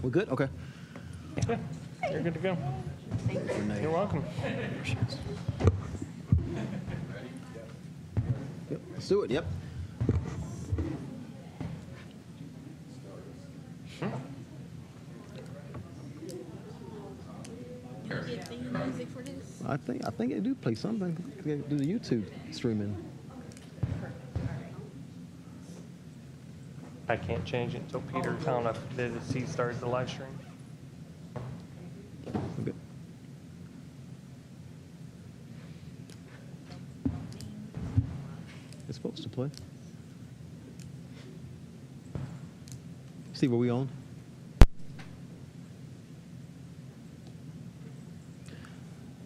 We're good? Okay. Yeah, you're good to go. You're welcome. Yep. Let's do it. Yep. Music for this? I think they do play something. They do the YouTube streaming. I can't change it until Peter found out that he started the live stream. Okay. It's supposed to play. See where we on?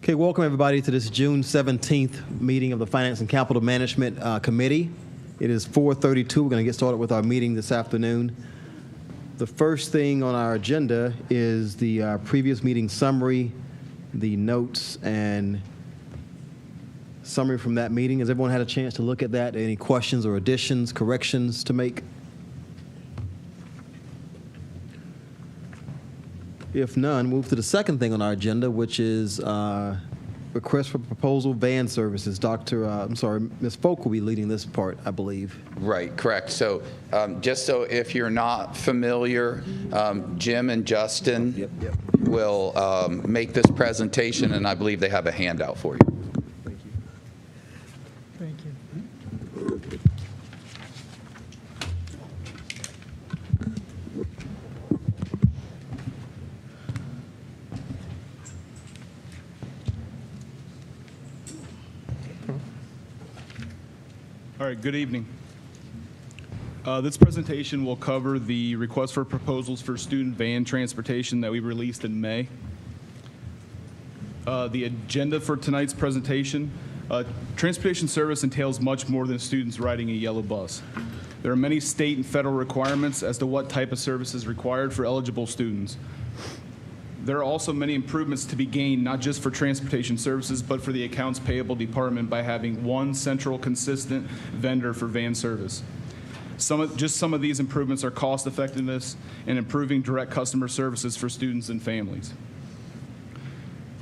Okay, welcome everybody to this June 17th meeting of the Finance and Capital Management Committee. It is 4:32. We're going to get started with our meeting this afternoon. The first thing on our agenda is the previous meeting summary, the notes, and summary from that meeting. Has everyone had a chance to look at that? Any questions or additions, corrections to make? If none, move to the second thing on our agenda, which is request for proposal van services. Ms. Folk will be leading this part, I believe. Right, correct. So just so if you're not familiar, Jim and Justin will make this presentation, and I believe they have a handout for you. Thank you. Thank you. All right, good evening. This presentation will cover the request for proposals for student van transportation that we released in May. The agenda for tonight's presentation, transportation service entails much more than students riding a yellow bus. There are many state and federal requirements as to what type of service is required for eligible students. There are also many improvements to be gained, not just for transportation services, but for the accounts payable department by having one central, consistent vendor for van service. Some of these improvements are cost effectiveness and improving direct customer services for students and families.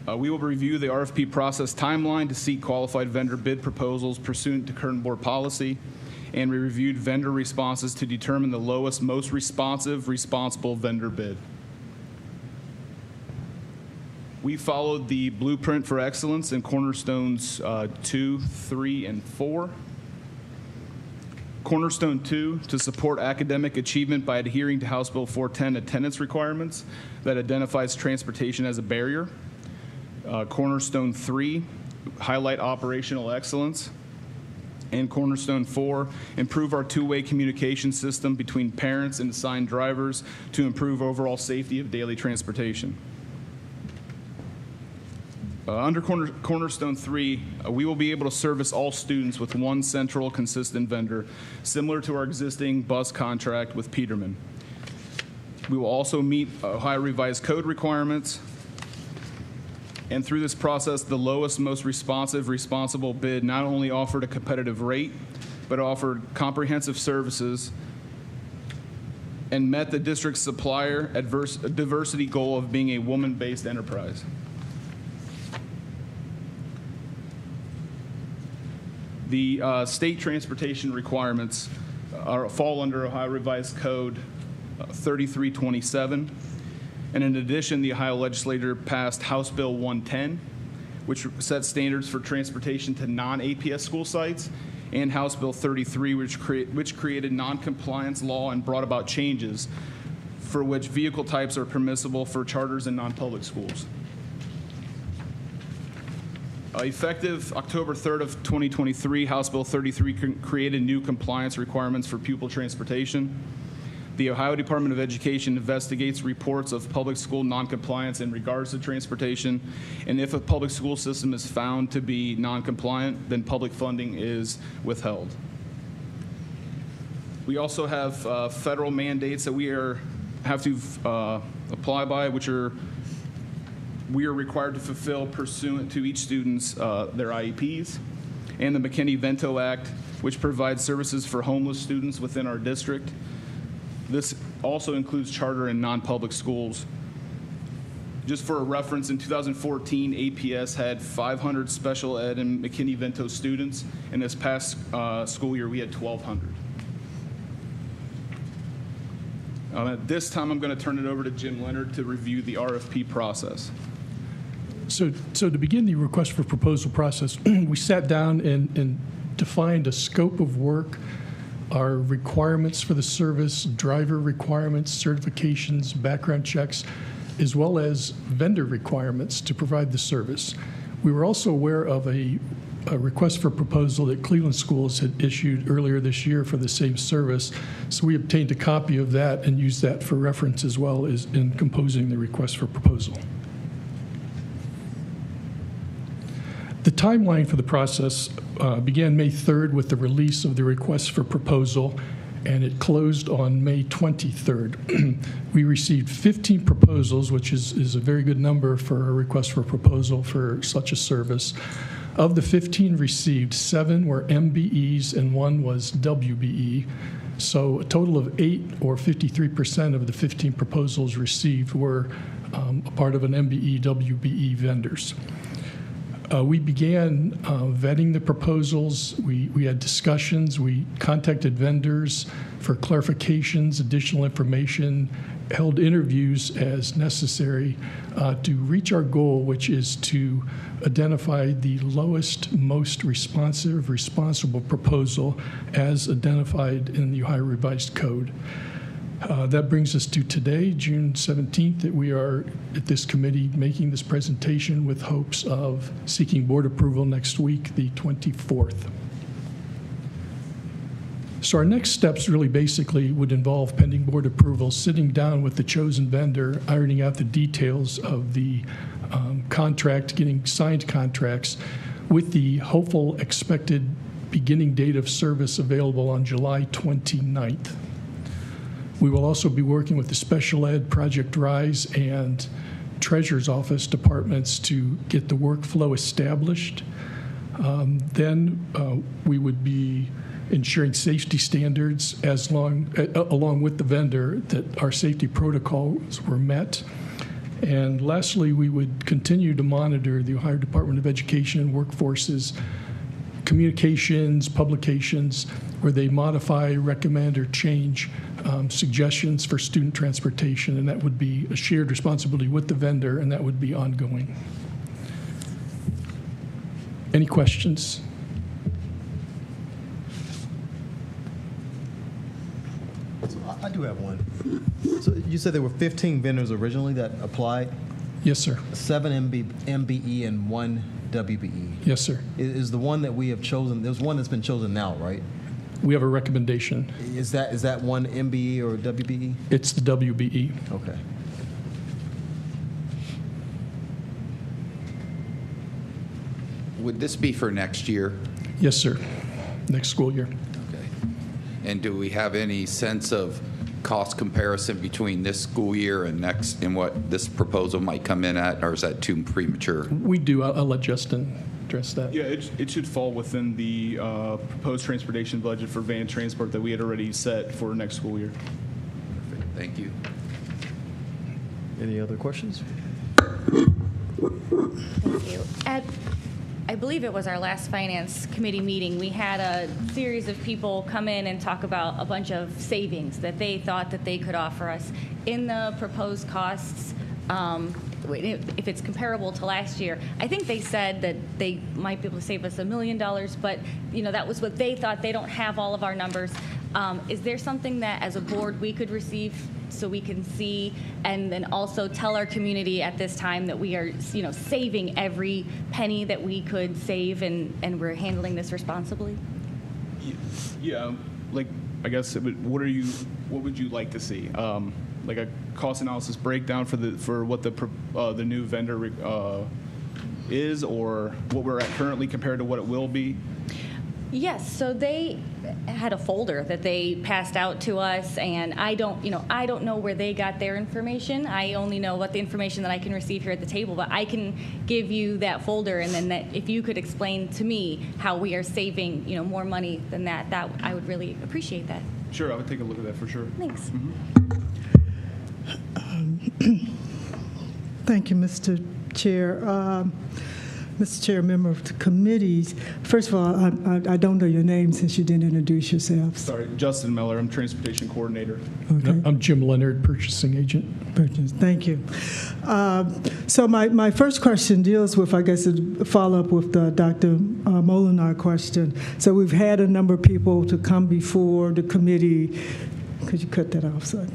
We will review the RFP process timeline to seek qualified vendor bid proposals pursuant to current board policy, and we reviewed vendor responses to determine the lowest, most responsive, responsible vendor bid. We followed the blueprint for excellence in Cornerstones 2, 3, and 4. Cornerstone 2, to support academic achievement by adhering to House Bill 410 attendance requirements that identifies transportation as a barrier. Cornerstone 3, highlight operational excellence. And Cornerstone 4, improve our two-way communication system between parents and assigned drivers to improve overall safety of daily transportation. Under Cornerstone 3, we will be able to service all students with one central, consistent vendor, similar to our existing bus contract with Peterman. We will also meet Ohio Revised Code requirements. And through this process, the lowest, most responsive, responsible bid not only offered a competitive rate, but offered comprehensive services and met the district's supplier diversity goal of being a woman-based enterprise. The state transportation requirements fall under Ohio Revised Code 3327. And in addition, the Ohio legislature passed House Bill 110, which sets standards for transportation to non-APS school sites, and House Bill 33, which created non-compliance law and brought about changes for which vehicle types are permissible for charters and non-public schools. Effective October 3rd of 2023, House Bill 33 created new compliance requirements for pupil transportation. The Ohio Department of Education investigates reports of public school noncompliance in regards to transportation, and if a public school system is found to be noncompliant, then public funding is withheld. We also have federal mandates that we have to apply by, which we are required to fulfill pursuant to each student's their IEPs, and the McKinney-Vento Act, which provides services for homeless students within our district. This also includes charter and non-public schools. Just for a reference, in 2014, APS had 500 special ed and McKinney-Vento students, and this past school year, we had 1,200. At this time, I'm going to turn it over to Jim Leonard to review the RFP process. So to begin the request for proposal process, we sat down and defined a scope of work, our requirements for the service, driver requirements, certifications, background checks, as well as vendor requirements to provide the service. We were also aware of a request for proposal that Cleveland Schools had issued earlier this year for the same service. So we obtained a copy of that and used that for reference as well as in composing the request for proposal. The timeline for the process began May 3rd with the release of the request for proposal, and it closed on May 23rd. We received 15 proposals, which is a very good number for a request for proposal for such a service. Of the 15 received, 7 were MBEs and 1 was WBE. So a total of 8, or 53% of the 15 proposals received, were a part of an MBE, WBE vendors. We began vetting the proposals. We had discussions. We contacted vendors for clarifications, additional information, held interviews as necessary to reach our goal, which is to identify the lowest, most responsive, responsible proposal as identified in the Ohio Revised Code. That brings us to today, June 17th, that we are at this committee making this presentation with hopes of seeking board approval next week, the 24th. So our next steps really basically would involve pending board approval, sitting down with the chosen vendor, ironing out the details of the contract, getting signed contracts with the hopeful expected beginning date of service available on July 29th. We will also be working with the Special Ed, Project Rise, and Treasurer's Office departments to get the workflow established. Then we would be ensuring safety standards along with the vendor, that our safety protocols were met. And lastly, we would continue to monitor the Ohio Department of Education and Workforce's communications, publications, where they modify, recommend, or change suggestions for student transportation, and that would be a shared responsibility with the vendor, and that would be ongoing. Any questions? I do have one. So you said there were 15 vendors originally that applied, Yes, sir. 7 MBE and 1 WBE. Yes, sir. Is the one that we have chosen, there's one that's been chosen now, right? We have a recommendation. Is that one MBE or WBE? It's the WBE. Okay. Would this be for next year? Yes, sir. Next school year. Okay. And do we have any sense of cost comparison between this school year and next, and what this proposal might come in at, or is that too premature? We do. I'll let Justin address that. Yeah, it should fall within the proposed transportation budget for van transport that we had already set for next school year. Perfect. Thank you. Any other questions? Thank you. I believe it was our last finance committee meeting, we had a series of people come in and talk about a bunch of savings that they thought that they could offer us in the proposed costs. If it's comparable to last year, I think they said that they might be able to save us $1 million, but that was what they thought. They don't have all of our numbers. Is there something that as a board we could receive so we can see, and then also tell our community at this time that we are saving every penny that we could save, and we're handling this responsibly? Yeah, like I guess what would you like to see? Like a cost analysis breakdown for what the new vendor is, or what we're at currently compared to what it will be? Yes, so they had a folder that they passed out to us, and I don't know where they got their information. I only know what the information that I can receive here at the table, but I can give you that folder, and then if you could explain to me how we are saving, more money than that I would really appreciate that. Sure, I would take a look at that for sure. Thanks. Thank you, Mr. Chair. Mr. Chair, member of the committees. First of all, I don't know your name since you didn't introduce yourself. Sorry, Justin Miller. I'm transportation coordinator. Okay. I'm Jim Leonard, purchasing agent. Thank you. So my first question deals with, I guess, a follow-up with the Dr. Molinar question. So we've had a number of people to come before the committee. Could you cut that off, sir?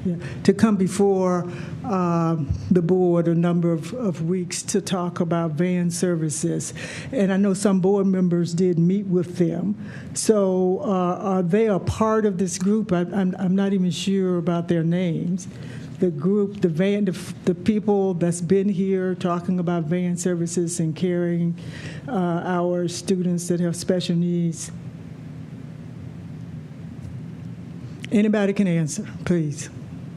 Yeah, to come before the board a number of weeks to talk about van services. And I know some board members did meet with them. So are they a part of this group? I'm not even sure about their names. The group, the people that's been here talking about van services and carrying our students that have special needs. Anybody can answer, please.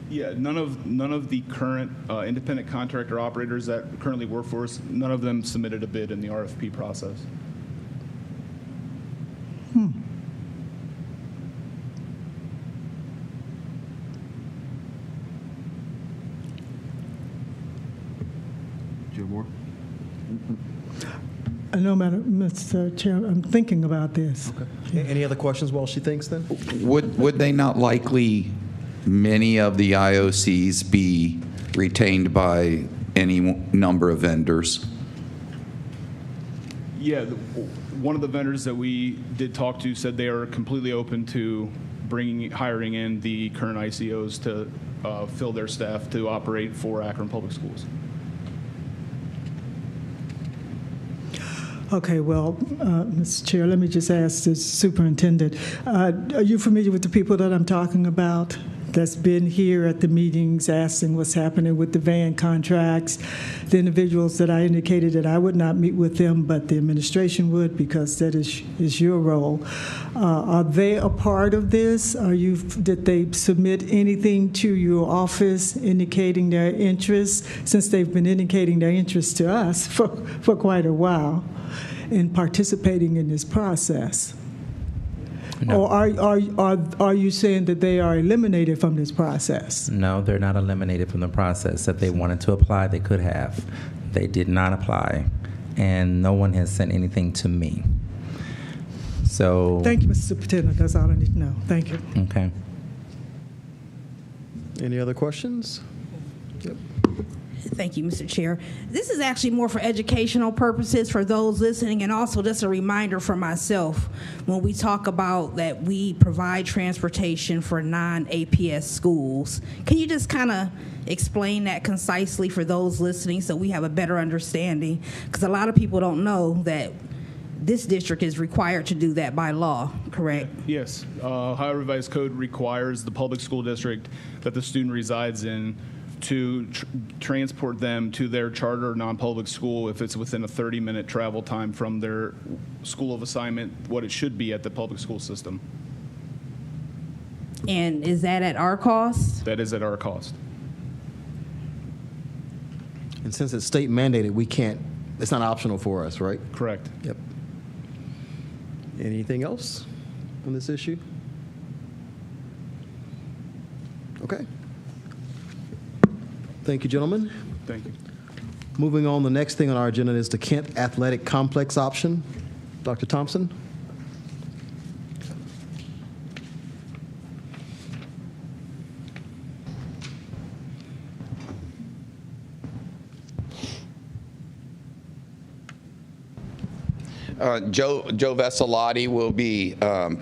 Yeah, none of the current independent contractor operators that currently work for us, none of them submitted a bid in the RFP process. Joe Moore? No matter, Mr. Chair, I'm thinking about this. Okay. Any other questions while she thinks then? Would they not likely, many of the IOCs, be retained by any number of vendors? Yeah, one of the vendors that we did talk to said they are completely open to hiring in the current ICOs to fill their staff to operate for Akron Public Schools. Okay, well, Mr. Chair, let me just ask the superintendent. Are you familiar with the people that I'm talking about that's been here at the meetings asking what's happening with the van contracts? The individuals that I indicated that I would not meet with them, but the administration would, because that is your role. Are they a part of this? Did they submit anything to your office indicating their interest, since they've been indicating their interest to us for quite a while in participating in this process? No. Or are you saying that they are eliminated from this process? No, they're not eliminated from the process. If they wanted to apply, they could have. They did not apply, and no one has sent anything to me. So. Thank you, Mr. Superintendent. That's all I need to know. Thank you. Okay. Any other questions? Yep. Thank you, Mr. Chair. This is actually more for educational purposes for those listening, and also just a reminder for myself when we talk about that we provide transportation for non-APS schools. Can you just kind of explain that concisely for those listening so we have a better understanding? Because a lot of people don't know that this district is required to do that by law, correct? Yes. Ohio Revised Code requires the public school district that the student resides in to transport them to their charter or non-public school if it's within a 30-minute travel time from their school of assignment, what it should be at the public school system. And is that at our cost? That is at our cost. And since it's state mandated, we can't, it's not optional for us, right? Correct. Yep. Anything else on this issue? Okay. Thank you, gentlemen. Thank you. Moving on, the next thing on our agenda is the Kent Athletic Complex option. Dr. Thompson? Joe Vesalotti will be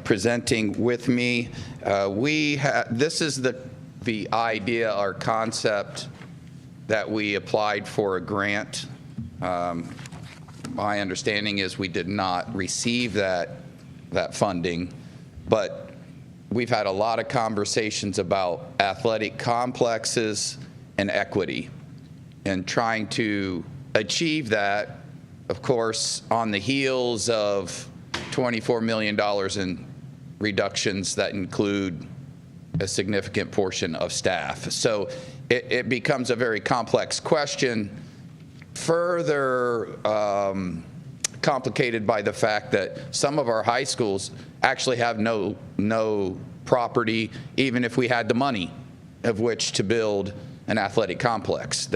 presenting with me. This is the idea or concept that we applied for a grant. My understanding is we did not receive that funding, but we've had a lot of conversations about athletic complexes and equity, and trying to achieve that, of course, on the heels of $24 million in reductions that include a significant portion of staff. So it becomes a very complex question, further complicated by the fact that some of our high schools actually have no property, even if we had the money of which to build an athletic complex.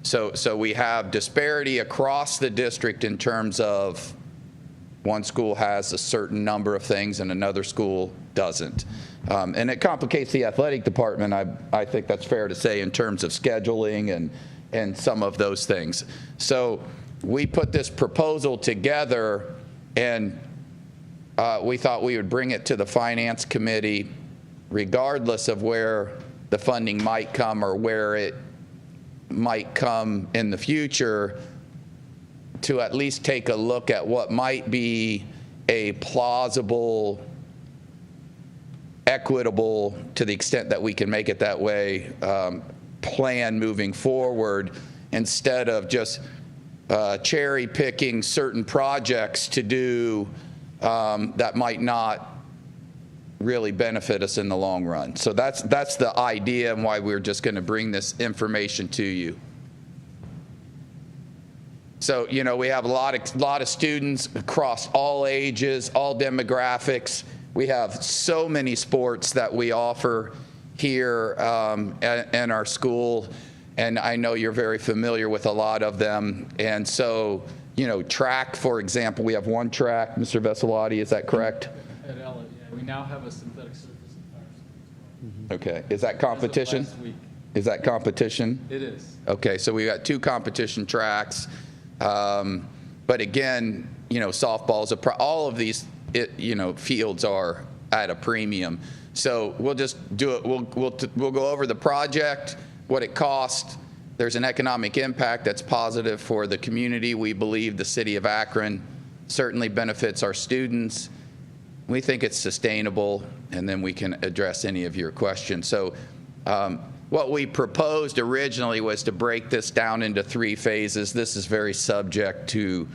So we have disparity across the district in terms of one school has a certain number of things and another school doesn't. And it complicates the athletic department, I think that's fair to say, in terms of scheduling and some of those things. So we put this proposal together, and we thought we would bring it to the Finance Committee regardless of where the funding might come or where it might come in the future, to at least take a look at what might be a plausible, equitable, to the extent that we can make it that way, plan moving forward, instead of just cherry picking certain projects to do that might not really benefit us in the long run. So that's the idea and why we're just going to bring this information to you. So, you know, we have a lot of students across all ages, all demographics. We have so many sports that we offer here in our school, and I know you're very familiar with a lot of them. And so, you know, track, for example, we have one track, Mr. Veselotti, is that correct? At Ella, yeah. We now have a synthetic surface in our schools. Okay. Is that competition? As of last week. Is that competition? It is. Okay, so we got 2 competition tracks. But again, you know, softball's all of these, you know, fields are at a premium. So we'll just do it. We'll go over the project, what it costs. There's an economic impact that's positive for the community. We believe the city of Akron certainly benefits our students. We think it's sustainable, and then we can address any of your questions. So what we proposed originally was to break this down into 3 phases. This is very subject to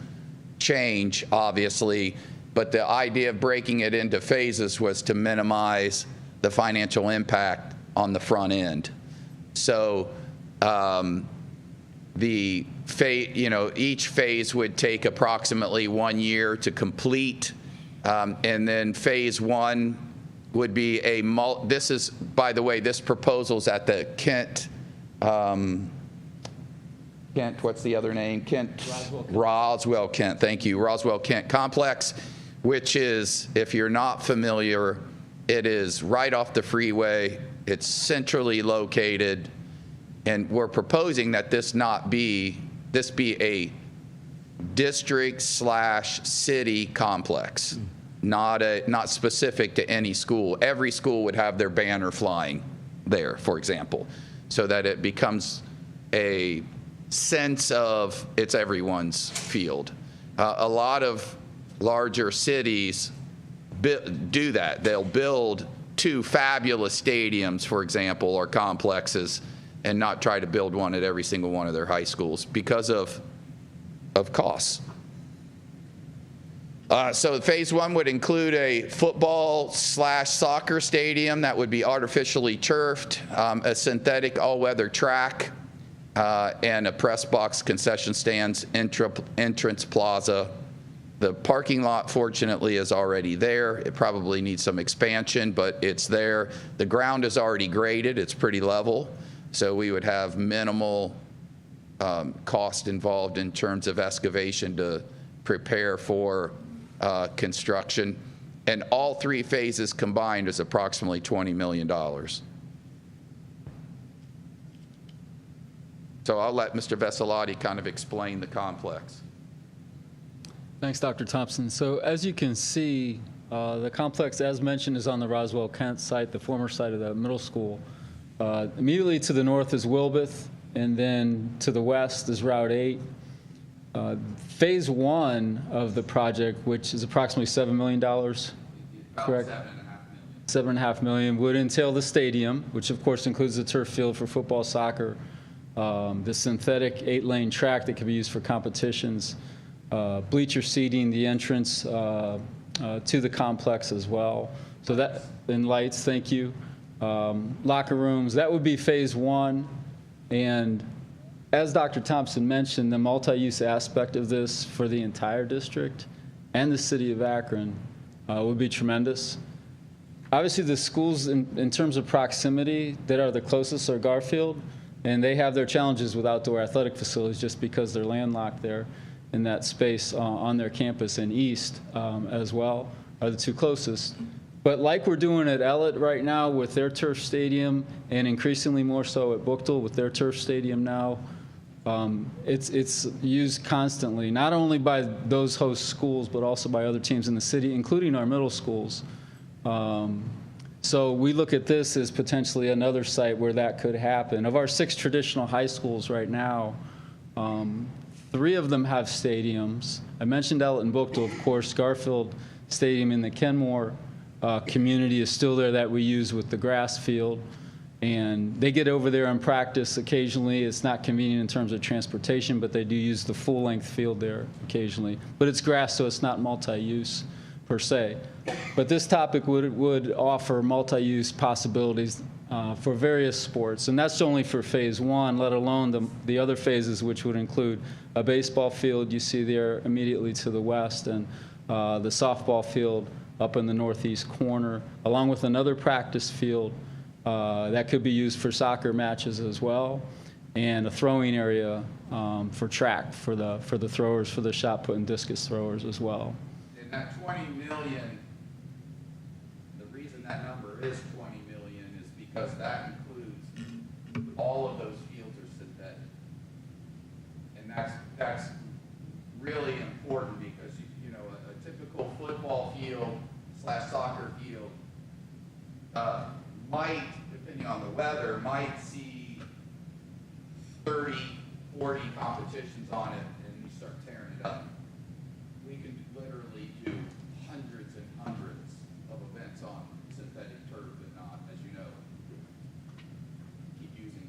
change, obviously, but the idea of breaking it into phases was to minimize the financial impact on the front end. So each phase would take approximately 1 year to complete, and then phase 1 would be this is, by the way, this proposal's at the Kent, what's the other name? Roswell Kent, thank you. Roswell Kent Complex, which is, if you're not familiar, it is right off the freeway. It's centrally located, and we're proposing that this be a district/city complex. Not specific to any school. Every school would have their banner flying there, for example, so that it becomes a sense of it's everyone's field. A lot of larger cities do that. They'll build 2 fabulous stadiums, for example, or complexes, and not try to build one at every single one of their high schools because of costs. So phase 1 would include a football/soccer stadium that would be artificially turfed, a synthetic all-weather track, and a press box, concession stands, entrance plaza. The parking lot, fortunately, is already there. It probably needs some expansion, but it's there. The ground is already graded. It's pretty level. So we would have minimal cost involved in terms of excavation to prepare for construction, and all 3 phases combined is approximately $20 million. So I'll let Mr. Veselotti kind of explain the complex. Thanks, Dr. Thompson. So as you can see, the complex, as mentioned, is on the Roswell Kent site, the former site of the middle school. Immediately to the north is Wilbeth, and then to the west is Route 8. Phase 1 of the project, which is approximately $7 million, correct? $7.5 million, would entail the stadium, which of course includes the turf field for football, soccer, the synthetic 8-lane track that can be used for competitions, bleacher seating, the entrance to the complex as well. So that, and lights, thank you. Locker rooms, that would be phase 1. And as Dr. Thompson mentioned, the multi-use aspect of this for the entire district and the city of Akron would be tremendous. Obviously, the schools in terms of proximity that are the closest are Garfield, and they have their challenges with outdoor athletic facilities just because they're landlocked there in that space on their campus, and East as well are the two closest. But like we're doing at Ellett right now with their turf stadium, and increasingly more so at Buchtel with their turf stadium now, it's used constantly, not only by those host schools, but also by other teams in the city, including our middle schools. So we look at this as potentially another site where that could happen. Of our 6 traditional high schools right now, 3 of them have stadiums. I mentioned Ellett and Buchtel, of course. Garfield Stadium in the Kenmore community is still there that we use with the grass field. And they get over there and practice occasionally. It's not convenient in terms of transportation, but they do use the full-length field there occasionally. But it's grass, so it's not multi-use per se. But this topic would offer multi-use possibilities for various sports. And that's only for phase 1, let alone the other phases, which would include a baseball field you see there immediately to the west, and the softball field up in the northeast corner, along with another practice field that could be used for soccer matches as well, and a throwing area for track for the throwers, for the shot put and discus throwers as well. And that 20 million, the reason that number is 20 million is because that includes all of those fields are synthetic. And that's really important because, you know, a typical football field / soccer field might, depending on the weather, might see 30, 40 competitions on it, and you start tearing it up. We can literally do hundreds and hundreds of events on synthetic turf and not, as you know, keep using it,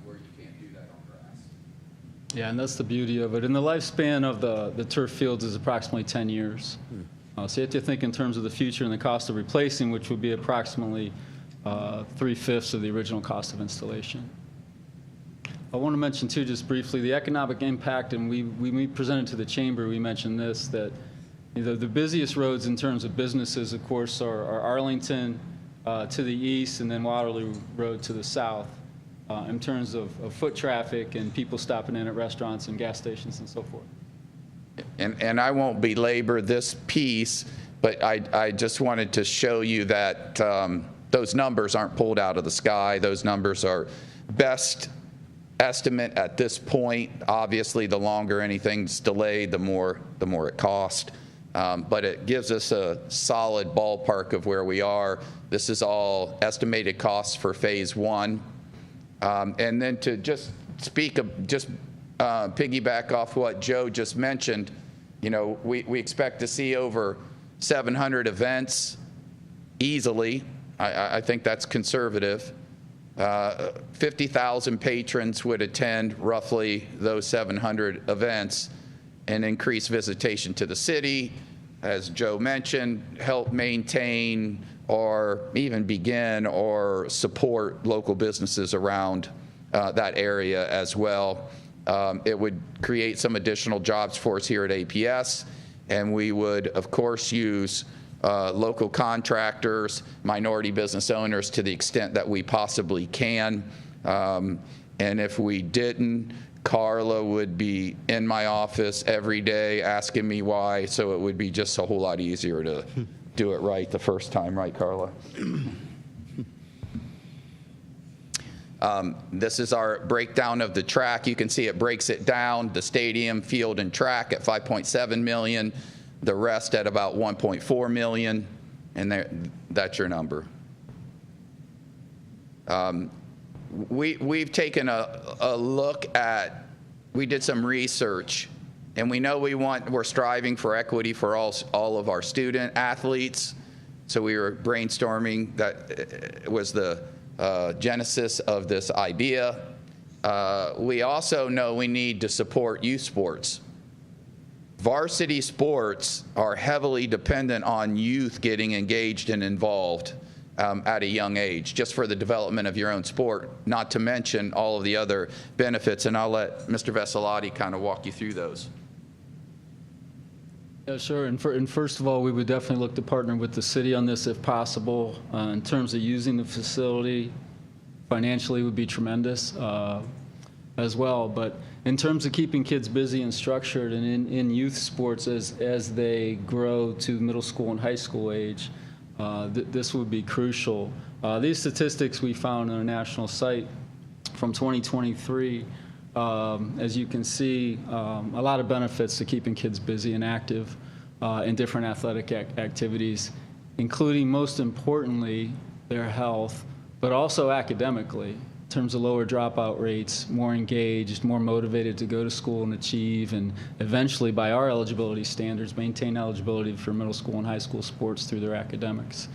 where you can't do that on grass. Yeah, and that's the beauty of it. And the lifespan of the turf fields is approximately 10 years. So you have to think in terms of the future and the cost of replacing, which would be approximately 3/5 of the original cost of installation. I want to mention, too, just briefly, the economic impact, and we presented to the chamber, we mentioned this, that the busiest roads in terms of businesses, of course, are Arlington to the east and then Waterloo Road to the south in terms of foot traffic and people stopping in at restaurants and gas stations and so forth. And I won't belabor this piece, but I just wanted to show you that those numbers aren't pulled out of the sky. Those numbers are best estimate at this point. Obviously, the longer anything's delayed, the more it costs. But it gives us a solid ballpark of where we are. This is all estimated costs for phase 1. And then to just piggyback off what Joe just mentioned, you know, we expect to see over 700 events easily. I think that's conservative. 50,000 patrons would attend roughly those 700 events and increase visitation to the city. As Joe mentioned, help maintain or even begin or support local businesses around that area as well. It would create some additional jobs for us here at APS, and we would, of course, use local contractors, minority business owners to the extent that we possibly can. And if we didn't, Carla would be in my office every day asking me why, so it would be just a whole lot easier to do it right the first time, right, Carla? This is our breakdown of the track. You can see it breaks it down, the stadium, field, and track at $5.7 million, the rest at about $1.4 million, and that's your number. We've taken a look at, we did some research, and we know we're striving for equity for all of our student athletes. So we were brainstorming, that was the genesis of this idea. We also know we need to support youth sports. Varsity sports are heavily dependent on youth getting engaged and involved at a young age, just for the development of your own sport, not to mention all of the other benefits. And I'll let Mr. Vesalati kind of walk you through those. Yeah, sure. And first of all, we would definitely look to partner with the city on this if possible. In terms of using the facility, financially would be tremendous as well. But in terms of keeping kids busy and structured and in youth sports as they grow to middle school and high school age, this would be crucial. These statistics we found on a national site from 2023, as you can see, a lot of benefits to keeping kids busy and active in different athletic activities, including, most importantly, their health, but also academically, in terms of lower dropout rates, more engaged, more motivated to go to school and achieve, and eventually, by our eligibility standards, maintain eligibility for middle school and high school sports through their academics.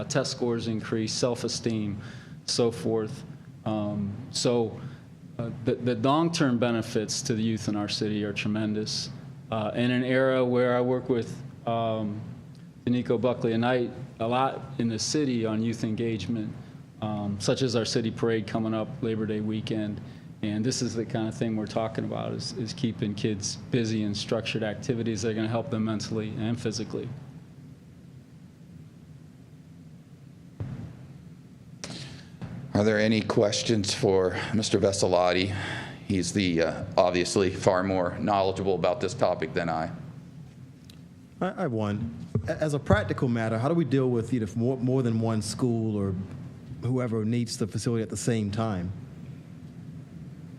Test scores increase, self-esteem, so forth. The long-term benefits to the youth in our city are tremendous. In an era where I work with Danico Buckley and I a lot in the city on youth engagement, such as our city parade coming up Labor Day weekend. And this is the kind of thing we're talking about, is keeping kids busy in structured activities that are going to help them mentally and physically. Are there any questions for Mr. Vesalati? He's the obviously far more knowledgeable about this topic than I. I have one. As a practical matter, how do we deal with either more than one school or whoever needs the facility at the same time?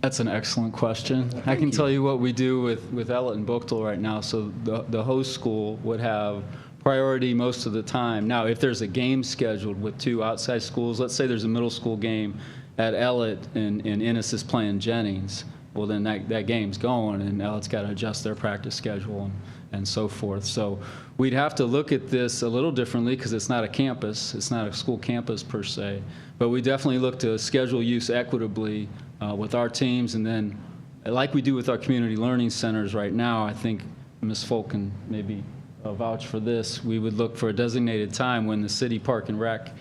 That's an excellent question. I can tell you what we do with Ellett and Buchtel right now. So the host school would have priority most of the time. Now, if there's a game scheduled with two outside schools, let's say there's a middle school game at Ellett and Innis is playing Jennings, well, then that game's going, and Ellett's got to adjust their practice schedule and so forth. So we'd have to look at this a little differently because it's not a campus. It's not a school campus per se. But we definitely look to schedule use equitably with our teams, and then like we do with our community learning centers right now, I think Ms. Folk can maybe vouch for this, we would look for a designated time when the city park and rec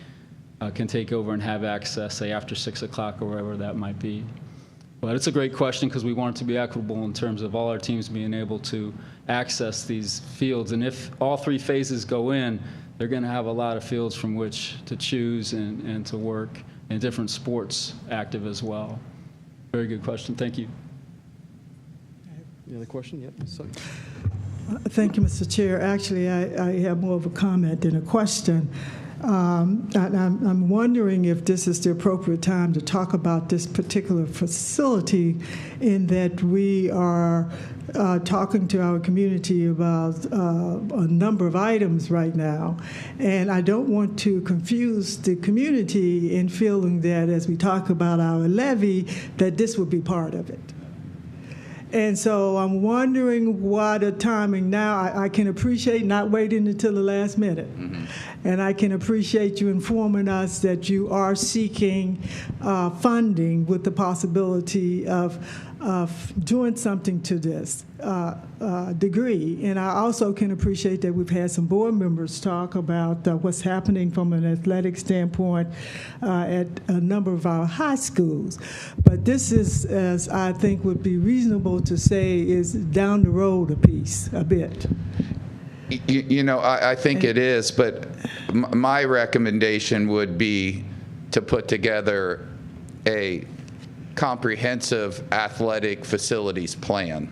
can take over and have access, say after 6 o'clock or wherever that might be. But it's a great question because we want it to be equitable in terms of all our teams being able to access these fields. And if all three phases go in, they're going to have a lot of fields from which to choose and to work, and different sports active as well. Very good question. Thank you. Any other question? Yep. So. Thank you, Mr. Chair. Actually, I have more of a comment than a question. I'm wondering if this is the appropriate time to talk about this particular facility, in that we are talking to our community about a number of items right now. And I don't want to confuse the community in feeling that as we talk about our levy, that this would be part of it. And so I'm wondering what a timing now. I can appreciate not waiting until the last minute. Mm-hmm. And I can appreciate you informing us that you are seeking funding with the possibility of doing something to this degree. And I also can appreciate that we've had some board members talk about what's happening from an athletic standpoint at a number of our high schools. But this is, as I think would be reasonable to say, is down the road a bit. You know, I think it is, but my recommendation would be to put together a comprehensive athletic facilities plan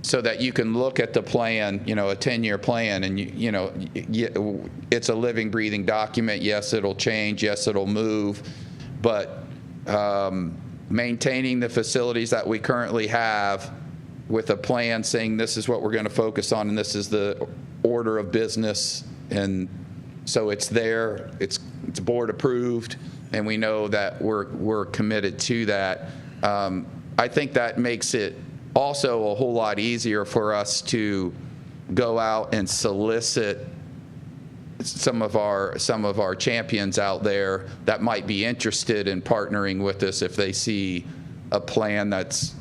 so that you can look at the plan, you know, a 10-year plan, and you know, it's a living, breathing document. Yes, it'll change. Yes, it'll move, but maintaining the facilities that we currently have with a plan saying this is what we're going to focus on and this is the order of business, and so it's there, it's board approved, and we know that we're committed to that. I think that makes it also a whole lot easier for us to go out and solicit some of our champions out there that might be interested in partnering with us if they see a plan that's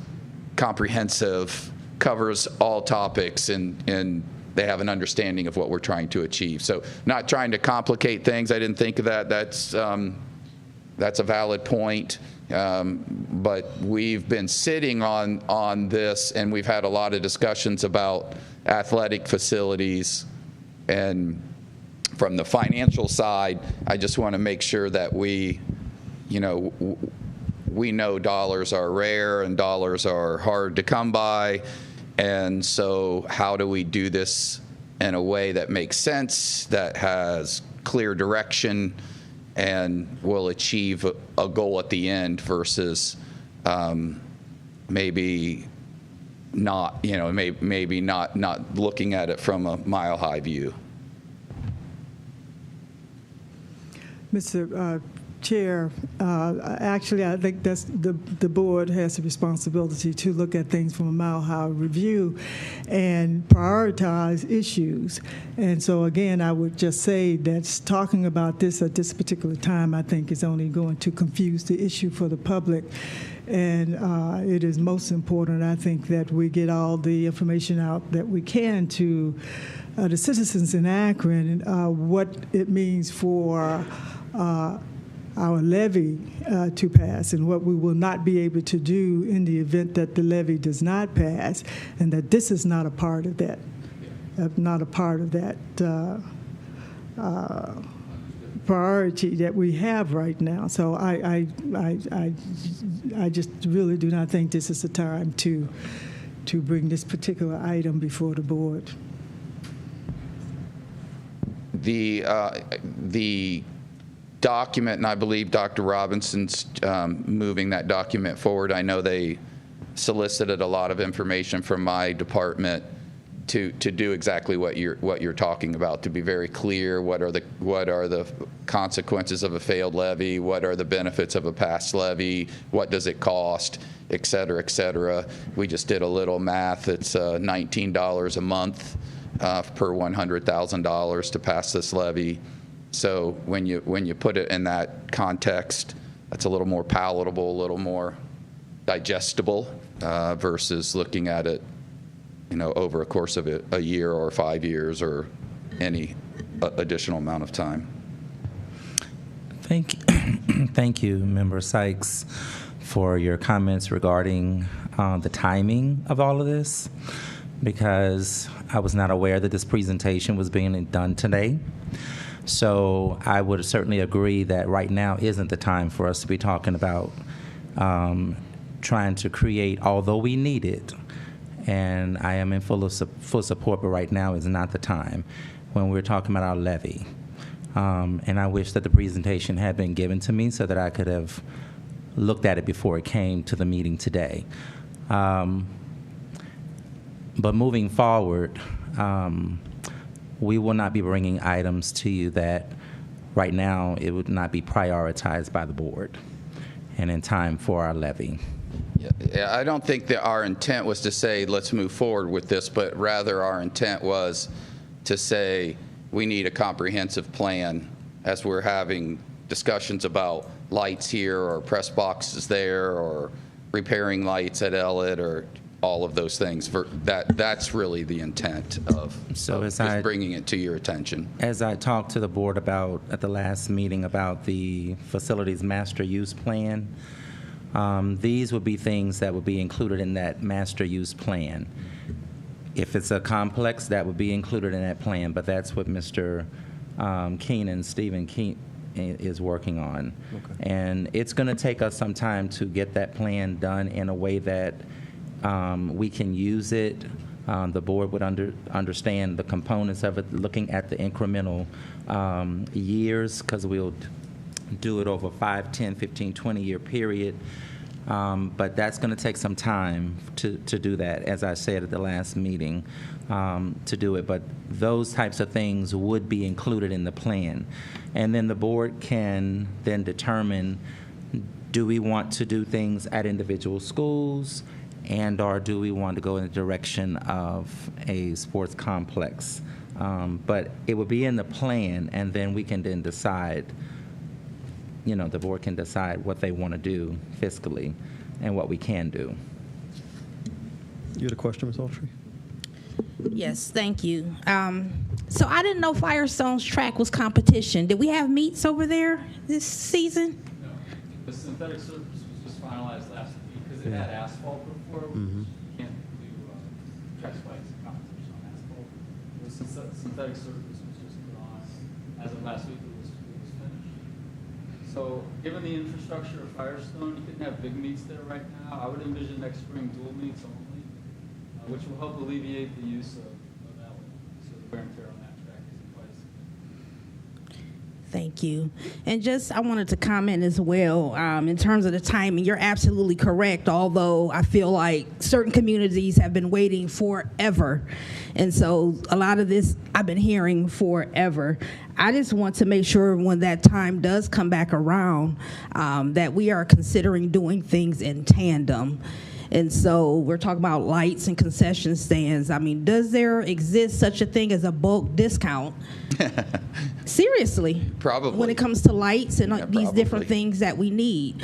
comprehensive, covers all topics, and they have an understanding of what we're trying to achieve. So not trying to complicate things. I didn't think of that. That's a valid point. But we've been sitting on this, and we've had a lot of discussions about athletic facilities. And from the financial side, I just want to make sure that we know dollars are rare and dollars are hard to come by. And so how do we do this in a way that makes sense, that has clear direction, and will achieve a goal at the end versus maybe not, maybe not looking at it from a mile-high view. Mr. Chair, actually, I think that's the board has a responsibility to look at things from a mile-high review and prioritize issues. And so, again, I would just say that talking about this at this particular time, I think, is only going to confuse the issue for the public. And it is most important, I think, that we get all the information out that we can to the citizens in Akron, what it means for our levy to pass and what we will not be able to do in the event that the levy does not pass, and that this is not a part of that, priority that we have right now. So I just really do not think this is the time to bring this particular item before the board. The document, and I believe Dr. Robinson's moving that document forward. I know they solicited a lot of information from my department to do exactly what you're talking about, to be very clear what are the consequences of a failed levy, what are the benefits of a passed levy, what does it cost, et cetera, et cetera. We just did a little math. It's $19 a month per $100,000 to pass this levy. So when you put it in that context, that's a little more palatable, a little more digestible versus looking at it, over a course of a year or 5 years or any additional amount of time. Thank you, Member Sykes, for your comments regarding the timing of all of this, because I was not aware that this presentation was being done today. So I would certainly agree that right now isn't the time for us to be talking about trying to create, although we need it, and I am in full support, but right now is not the time when we're talking about our levy. And I wish that the presentation had been given to me so that I could have looked at it before it came to the meeting today. But moving forward, we will not be bringing items to you that right now it would not be prioritized by the board and in time for our levy. Yeah, I don't think that our intent was to say, let's move forward with this, but rather our intent was to say we need a comprehensive plan as we're having discussions about lights here or press boxes there or repairing lights at Elliott or all of those things. That's really the intent of just bringing it to your attention. As I talked to the board about at the last meeting about the facilities master use plan, these would be things that would be included in that master use plan. If it's a complex, that would be included in that plan, but that's what Mr. Stephen Keenan is working on. Okay. And it's going to take us some time to get that plan done in a way that we can use it. The board would understand the components of it, looking at the incremental years, because we'll do it over 5, 10, 15, 20-year period. But that's going to take some time to do that, as I said at the last meeting, to do it. But those types of things would be included in the plan. And then the board can then determine, do we want to do things at individual schools, and or do we want to go in the direction of a sports complex? But it would be in the plan, and then we can then decide, the board can decide what they want to do fiscally and what we can do. You had a question, Ms. Autry? Yes, thank you. So I didn't know Firestone's track was competition. Did we have meets over there this season? No. The synthetic surface was they've had asphalt before, which you can't do track spikes and competition on asphalt. The synthetic surface was just put on. As of last week, it was finished. So given the infrastructure of Firestone, you couldn't have big meets there right now. I would envision next spring dual meets only, which will help alleviate the use of that one. So the wear and tear on that track isn't quite as significant. Thank you. And just, I wanted to comment as well, in terms of the timing, you're absolutely correct, although I feel like certain communities have been waiting forever. And so a lot of this I've been hearing forever. I just want to make sure when that time does come back around, that we are considering doing things in tandem. And so we're talking about lights and concession stands. I mean, does there exist such a thing as a bulk discount? Seriously. Probably. When it comes to lights and these different things that we need.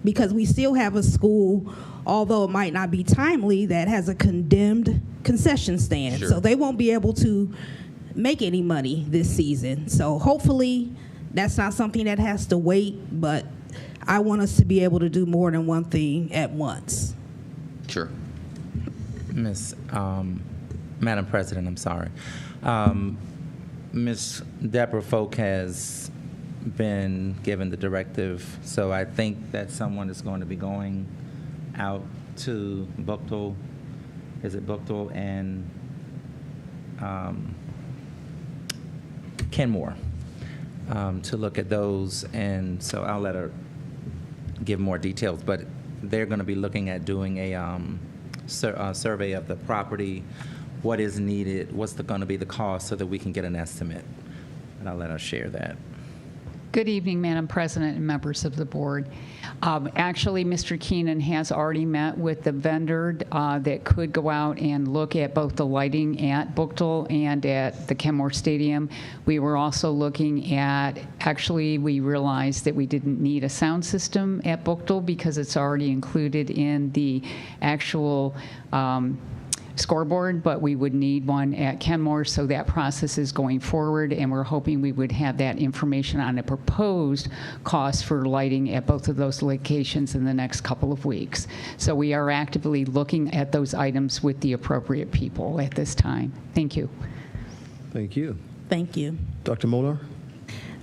Because we still have a school, although it might not be timely, that has a condemned concession stand. Sure. So they won't be able to make any money this season. So hopefully that's not something that has to wait, but I want us to be able to do more than one thing at once. Sure. Madam President, I'm sorry. Ms. Deborah Folk has been given the directive, so I think that someone is going to be going out to Buchtel, is it Buchtel and Kenmore to look at those, and so I'll let her give more details, but they're going to be looking at doing a survey of the property, what is needed, what's going to be the cost, so that we can get an estimate. And I'll let her share that. Good evening, Madam President and members of the board. Actually, Mr. Keenan has already met with the vendor that could go out and look at both the lighting at Buchtel and at the Kenmore Stadium. We were also looking at, actually, we realized that we didn't need a sound system at Buchtel because it's already included in the actual scoreboard, but we would need one at Kenmore, so that process is going forward, and we're hoping we would have that information on a proposed cost for lighting at both of those locations in the next couple of weeks. So we are actively looking at those items with the appropriate people at this time. Thank you. Thank you. Thank you. Dr. Moeller?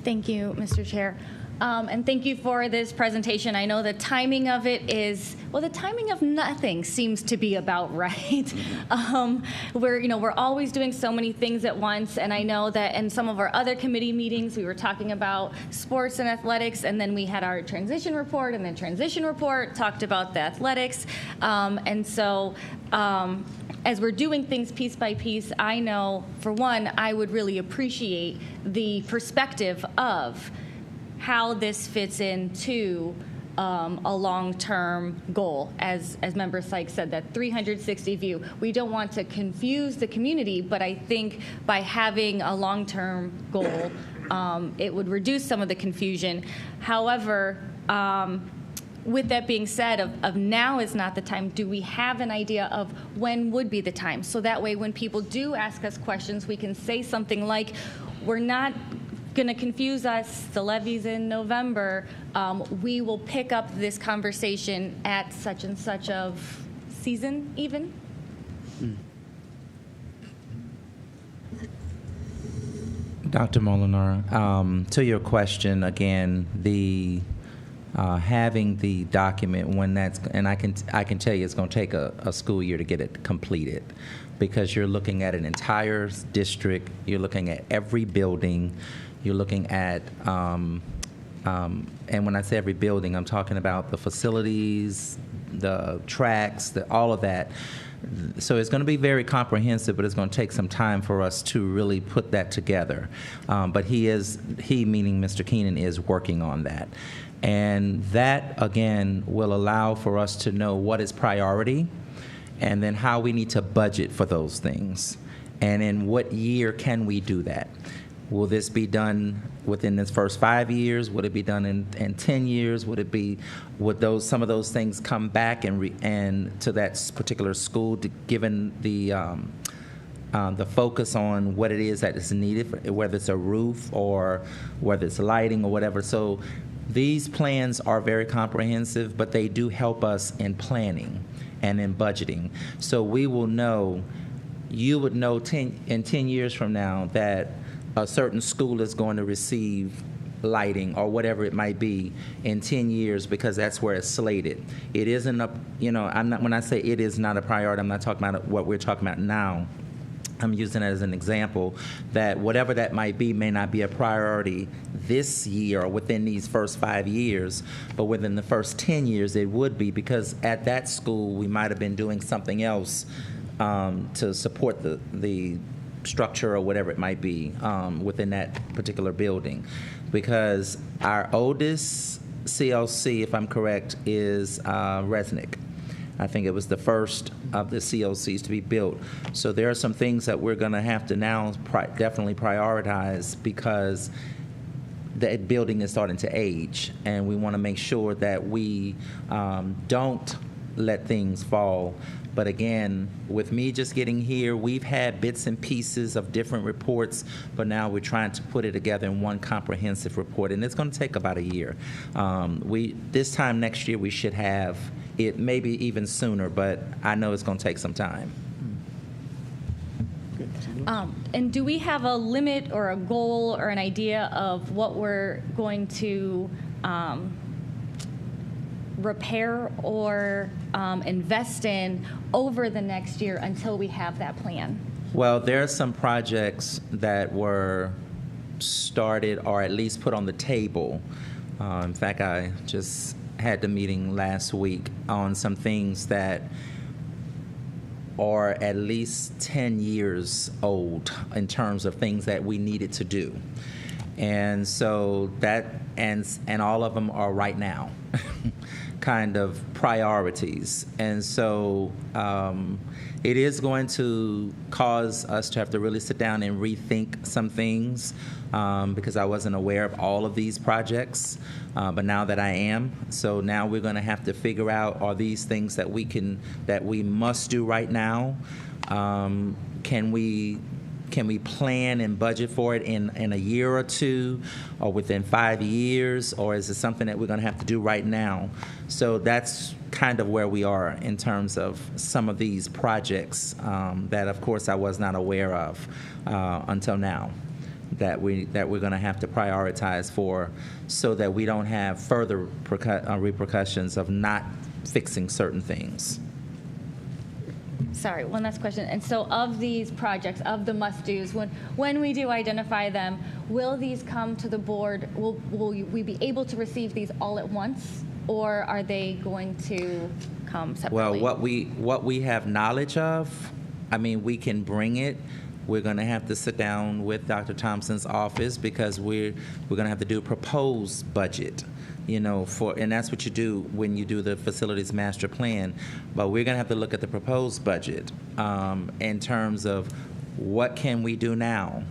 Thank you, Mr. Chair. And thank you for this presentation. I know the timing of it is, well, the timing of nothing seems to be about right. We're always doing so many things at once, and I know that in some of our other committee meetings, we were talking about sports and athletics, and then we had our transition report, and then transition report talked about the athletics. As we're doing things piece by piece, I know, for one, I would really appreciate the perspective of how this fits into a long-term goal. As Member Sykes said, that 360 view. We don't want to confuse the community, but I think by having a long-term goal, it would reduce some of the confusion. However, with that being said, of now is not the time, do we have an idea of when would be the time? So that way when people do ask us questions, we can say something like, we're not going to confuse us, the levy's in November, we will pick up this conversation at such and such of season even? Dr. Molinaro, to your question, again, the having the document when that's, and I can tell you it's going to take a school year to get it completed, because you're looking at an entire district, you're looking at every building, you're looking at, and when I say every building, I'm talking about the facilities, the tracks, all of that. So it's going to be very comprehensive, but it's going to take some time for us to really put that together. But he, meaning Mr. Keenan, is working on that. And that, again, will allow for us to know what is priority and then how we need to budget for those things. And in what year can we do that? Will this be done within this first 5 years? Would it be done in 10 years? Would some of those things come back and to that particular school, given the focus on what it is that is needed, whether it's a roof or whether it's lighting or whatever? So These plans are very comprehensive, but they do help us in planning and in budgeting. So we will know, you would know in 10 years from now that a certain school is going to receive lighting or whatever it might be in 10 years because that's where it's slated. It isn't a, I'm not, when I say it is not a priority, I'm not talking about what we're talking about now. I'm using it as an example that whatever that might be may not be a priority this year or within these first 5 years, but within the first 10 years it would be, because at that school we might have been doing something else to support the structure or whatever it might be within that particular building. Because our oldest CLC, if I'm correct, is Resnick. I think it was the first of the CLCs to be built. So there are some things that we're going to have to now definitely prioritize because the building is starting to age, and we want to make sure that we don't let things fall. But again, with me just getting here, we've had bits and pieces of different reports, but now we're trying to put it together in one comprehensive report, and it's going to take about a year. This time next year, we should have it, maybe even sooner, but I know it's going to take some time. And do we have a limit or a goal or an idea of what we're going to repair or invest in over the next year until we have that plan? Well, there are some projects that were started or at least put on the table. In fact, I just had the meeting last week on some things that are at least 10 years old in terms of things that we needed to do. And so that, and all of them are right now kind of priorities. And so it is going to cause us to have to really sit down and rethink some things because I wasn't aware of all of these projects, but now that I am, so now we're going to have to figure out, are these things that we must do right now? Can we plan and budget for it in a year or two or within 5 years, or is it something that we're going to have to do right now? So that's kind of where we are in terms of some of these projects that, of course, I was not aware of until now, that we're going to have to prioritize for, so that we don't have further repercussions of not fixing certain things. Sorry, one last question. And so of these projects, of the must-dos, when we do identify them, will these come to the board? Will we be able to receive these all at once, or are they going to come separately? Well, what we have knowledge of, I mean, we can bring it. We're going to have to sit down with Dr. Thompson's office because we're going to have to do a proposed budget. And that's what you do when you do the facilities master plan. But we're going to have to look at the proposed budget in terms of what can we do now?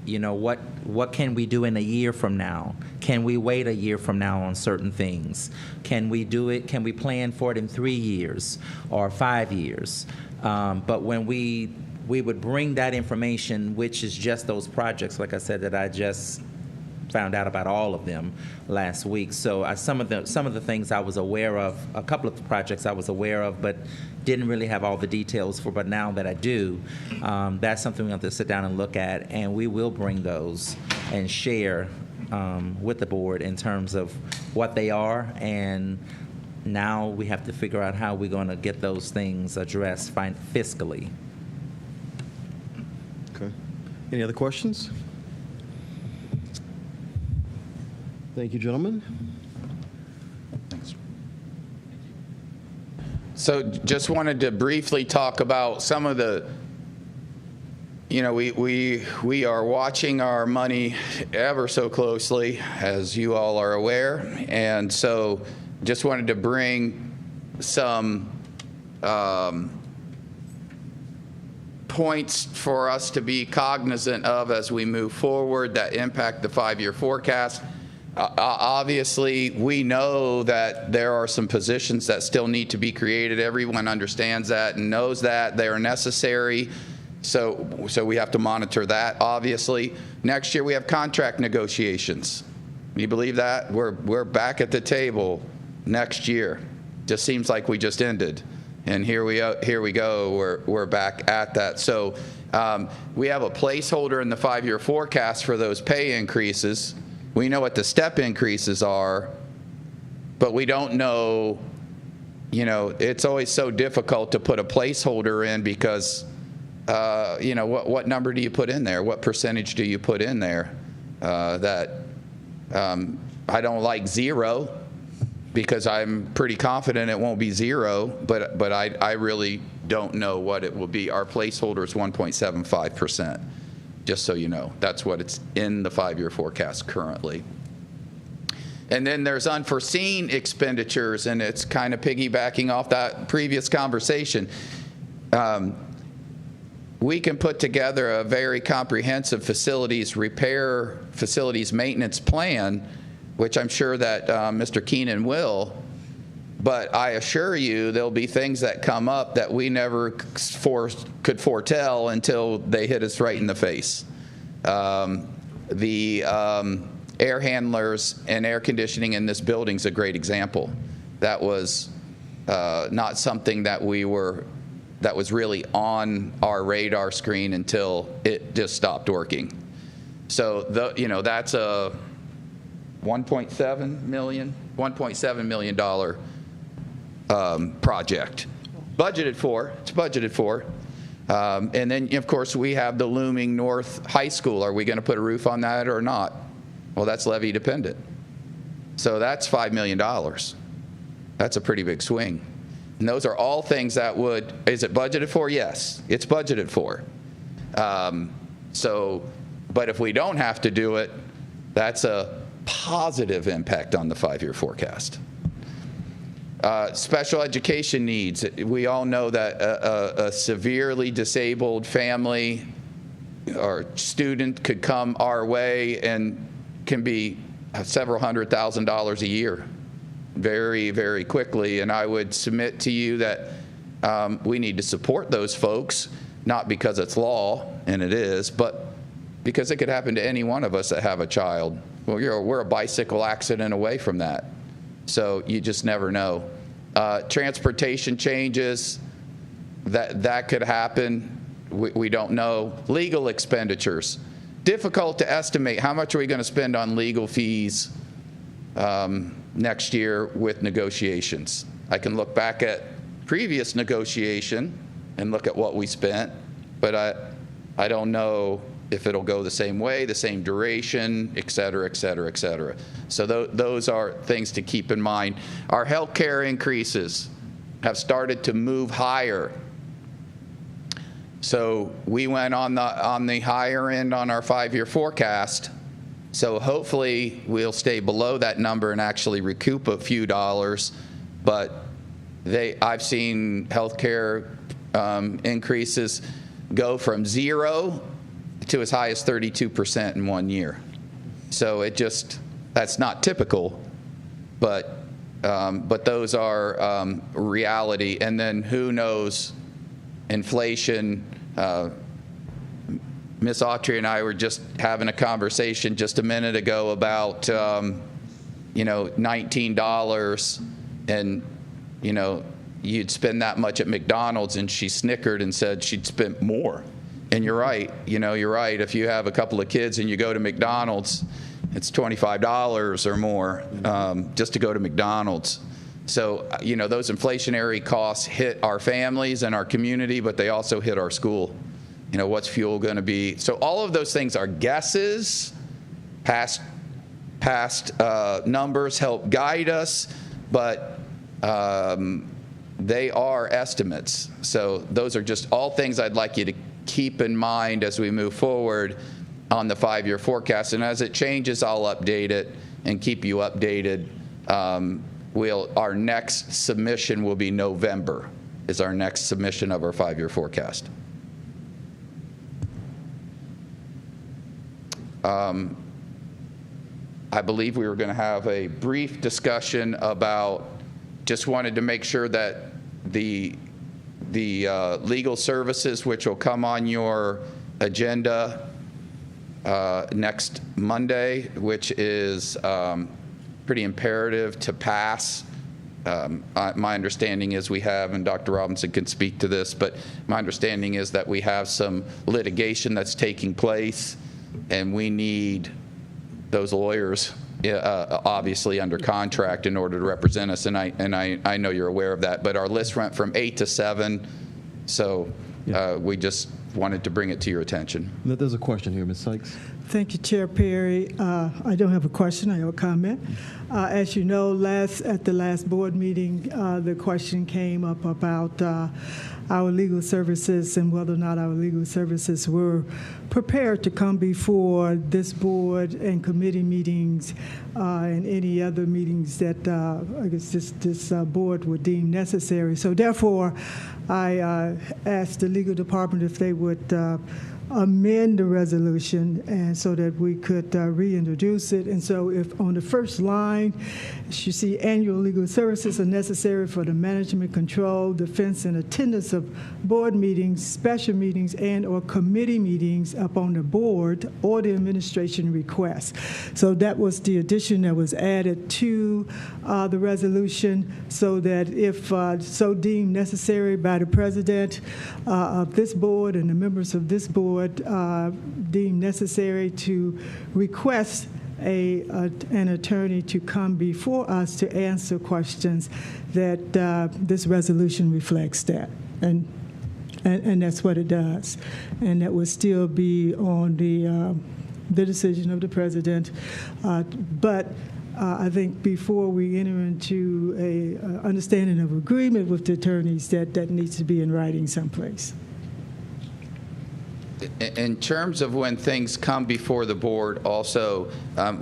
What can we do in a year from now? Can we wait a year from now on certain things? Can we do it? Can we plan for it in 3 years or 5 years? But when we would bring that information, which is just those projects, like I said, that I just found out about all of them last week. So some of the things I was aware of, a couple of the projects I was aware of, but didn't really have all the details for. But now that I do, that's something we have to sit down and look at, and we will bring those and share with the board in terms of what they are. And now we have to figure out how we're going to get those things addressed fiscally. Okay. Any other questions? Thank you, gentlemen. Thanks. So just wanted to briefly talk about some of the, we are watching our money ever so closely, as you all are aware. And so just wanted to bring some points for us to be cognizant of as we move forward that impact the 5-year forecast. Obviously, we know that there are some positions that still need to be created. Everyone understands that and knows that they are necessary. So we have to monitor that, obviously. Next year, we have contract negotiations. You believe that? We're back at the table next year. Just seems like we just ended. And here we go. We're back at that. So we have a placeholder in the 5-year forecast for those pay increases. We know what the step increases are, but we don't know. It's always so difficult to put a placeholder in because, what number do you put in there? What percentage do you put in there? I don't like 0 because I'm pretty confident it won't be 0, but I really don't know what it will be. Our placeholder is 1.75%, just so you know. That's what it's in the 5-year forecast currently. And then there's unforeseen expenditures, and it's kind of piggybacking off that previous conversation. We can put together a very comprehensive facilities repair, facilities maintenance plan, which I'm sure that Mr. Keenan will, but I assure you there'll be things that come up that we never could foretell until they hit us right in the face. The air handlers and air conditioning in this building is a great example. That was not something that was really on our radar screen until it just stopped working. So that's a $1.7 million project. Budgeted for. It's budgeted for. And then, of course, we have the looming North High School. Are we going to put a roof on that or not? Well, that's levy dependent. So that's $5 million. That's a pretty big swing. And those are all things that is it budgeted for? Yes, it's budgeted for. But if we don't have to do it, that's a positive impact on the 5-year forecast. Special education needs. We all know that a severely disabled family or student could come our way and can be several $100,000 a year very, very quickly. And I would submit to you that we need to support those folks, not because it's law, and it is, but because it could happen to any one of us that have a child. Well, we're a bicycle accident away from that. So you just never know. Transportation changes, that could happen. We don't know. Legal expenditures. Difficult to estimate how much are we going to spend on legal fees next year with negotiations. I can look back at previous negotiation and look at what we spent, but I don't know if it'll go the same way, the same duration, et cetera, et cetera, et cetera. So those are things to keep in mind. Our health care increases have started to move higher. So we went on the higher end on our 5-year forecast. So hopefully we'll stay below that number and actually recoup a few dollars. But I've seen healthcare increases go from 0 to as high as 32% in 1 year. So that's not typical, but those are reality. And then who knows, inflation. Ms. Autry and I were just having a conversation just a minute ago about $19 and you'd spend that much at McDonald's, and she snickered and said she'd spent more. And you're right. You're right. If you have a couple of kids and you go to McDonald's, it's $25 or more just to go to McDonald's. So, those inflationary costs hit our families and our community, but they also hit our school. What's fuel going to be? So all of those things are guesses. Past numbers help guide us, but they are estimates. So those are just all things I'd like you to keep in mind as we move forward on the 5-year forecast. And as it changes, I'll update it and keep you updated. Our next submission will be November, is our next submission of our 5-year forecast. I believe we were going to have a brief discussion about, just wanted to make sure that the legal services, which will come on your agenda next Monday, which is pretty imperative to pass. My understanding is we have, and Dr. Robinson can speak to this, but my understanding is that we have some litigation that's taking place, and we need those lawyers obviously under contract in order to represent us, and I know you're aware of that, but our list went from 8 to 7, so we just wanted to bring it to your attention. There's a question here, Ms. Sykes. Thank you, Chair Perry. I don't have a question, I have a comment. As you know, at the last board meeting, the question came up about our legal services and whether or not our legal services were prepared to come before this board and committee meetings and any other meetings that I guess this board would deem necessary. So therefore, I asked the legal department if they would amend the resolution and so that we could reintroduce it. And so if on the first line, you see annual legal services are necessary for the management, control, defense, and attendance of board meetings, special meetings, and or committee meetings upon the board or the administration request. So that was the addition that was added to the resolution so that if so deemed necessary by the president of this board and the members of this board deemed necessary to request an attorney to come before us to answer questions, that this resolution reflects that. And that's what it does. And that would still be on the decision of the president. But I think before we enter into a understanding of agreement with the attorneys, that needs to be in writing someplace. In terms of when things come before the board, also,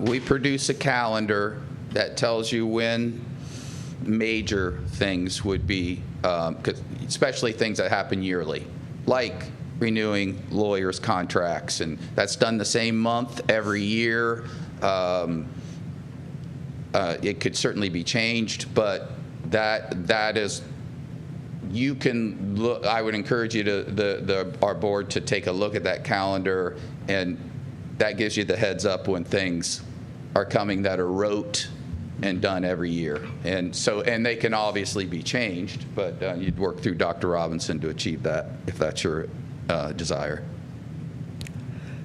we produce a calendar that tells you when major things would be, especially things that happen yearly, like renewing lawyers' contracts, and that's done the same month every year. It could certainly be changed, but that is. You can look. I would encourage you to our board to take a look at that calendar, and that gives you the heads up when things are coming that are rote and done every year. And they can obviously be changed, but you'd work through Dr. Robinson to achieve that if that's your desire.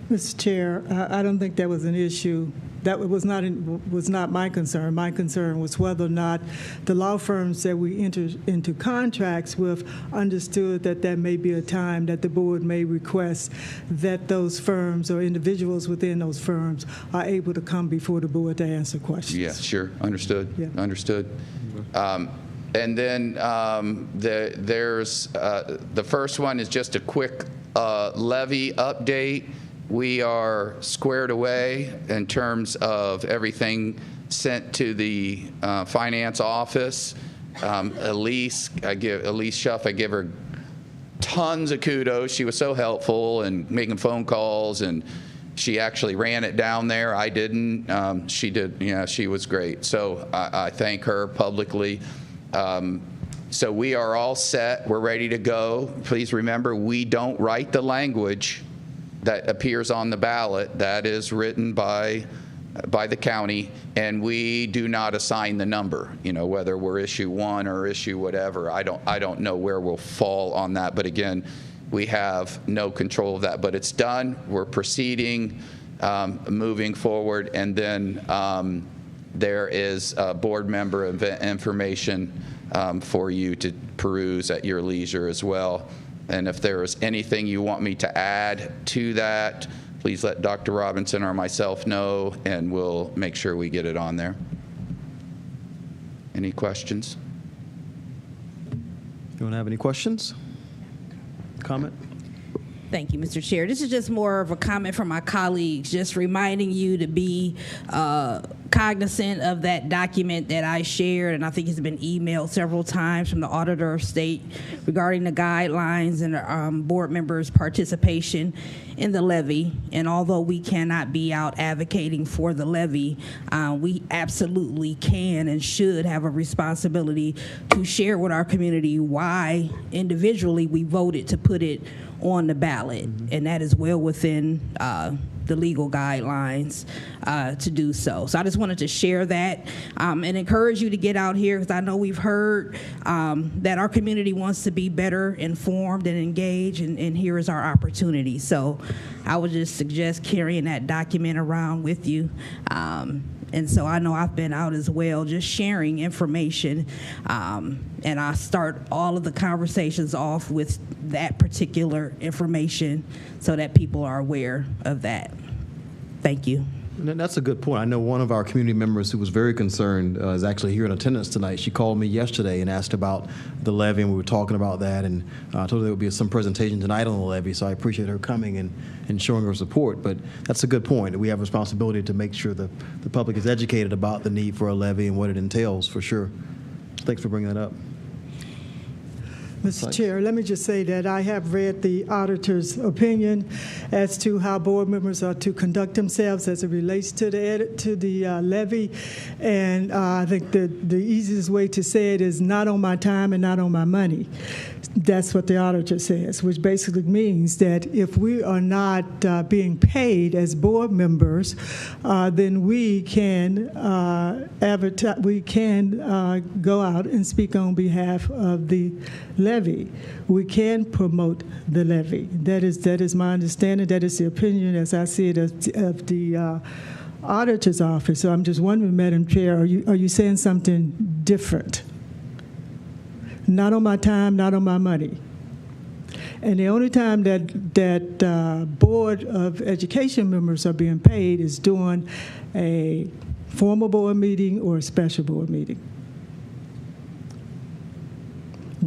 Mr. Chair, I don't think that was an issue. That was not my concern. My concern was whether or not the law firms that we entered into contracts with understood that there may be a time that the board may request that those firms or individuals within those firms are able to come before the board to answer questions. Yeah, sure. Understood. Yeah. Understood. And then there's the first one is just a quick levy update. We are squared away in terms of everything sent to the finance office. Elise Schuff, I give her tons of kudos. She was so helpful in making phone calls, and she actually ran it down there. I didn't. She did. Yeah, she was great. So I thank her publicly. So we are all set. We're ready to go. Please remember, we don't write the language that appears on the ballot. That is written by the county, and we do not assign the number. You know, whether we're issue 1 or issue whatever. I don't know where we'll fall on that. But again, we have no control of that. But it's done. We're proceeding, moving forward, and then there is board member information for you to peruse at your leisure as well. And if there is anything you want me to add to that, please let Dr. Robinson or myself know, and we'll make sure we get it on there. Any questions? Anyone have any questions? Comment? Thank you, Mr. Chair. This is just more of a comment from my colleagues, just reminding you to be cognizant of that document that I shared, and I think it's been emailed several times from the Auditor of State regarding the guidelines and board members' participation in the levy. And although we cannot be out advocating for the levy, we absolutely can and should have a responsibility to share with our community why individually we voted to put it on the ballot. And that is well within the legal guidelines to do so. So I just wanted to share that and encourage you to get out here, because I know we've heard that our community wants to be better informed and engaged, and here is our opportunity. So I would just suggest carrying that document around with you. And so I know I've been out as well, just sharing information. And I start all of the conversations off with that particular information so that people are aware of that. Thank you. And that's a good point. I know one of our community members who was very concerned is actually here in attendance tonight. She called me yesterday and asked about the levy, and we were talking about that, and I told her there would be some presentation tonight on the levy, so I appreciate her coming and showing her support. But that's a good point. We have a responsibility to make sure the public is educated about the need for a levy and what it entails, for sure. Thanks for bringing that up. Mr. Chair, let me just say that I have read the auditor's opinion as to how board members are to conduct themselves as it relates to the levy, and I think that the easiest way to say it is not on my time and not on my money. That's what the auditor says, which basically means that if we are not being paid as board members, then we can advertise. We can go out and speak on behalf of the levy. We can promote the levy. That is my understanding. That is the opinion, as I see it, of the auditor's office. So I'm just wondering, Madam Chair, are you saying something different? Not on my time, not on my money. And the only time that Board of Education members are being paid is during a formal board meeting or a special board meeting.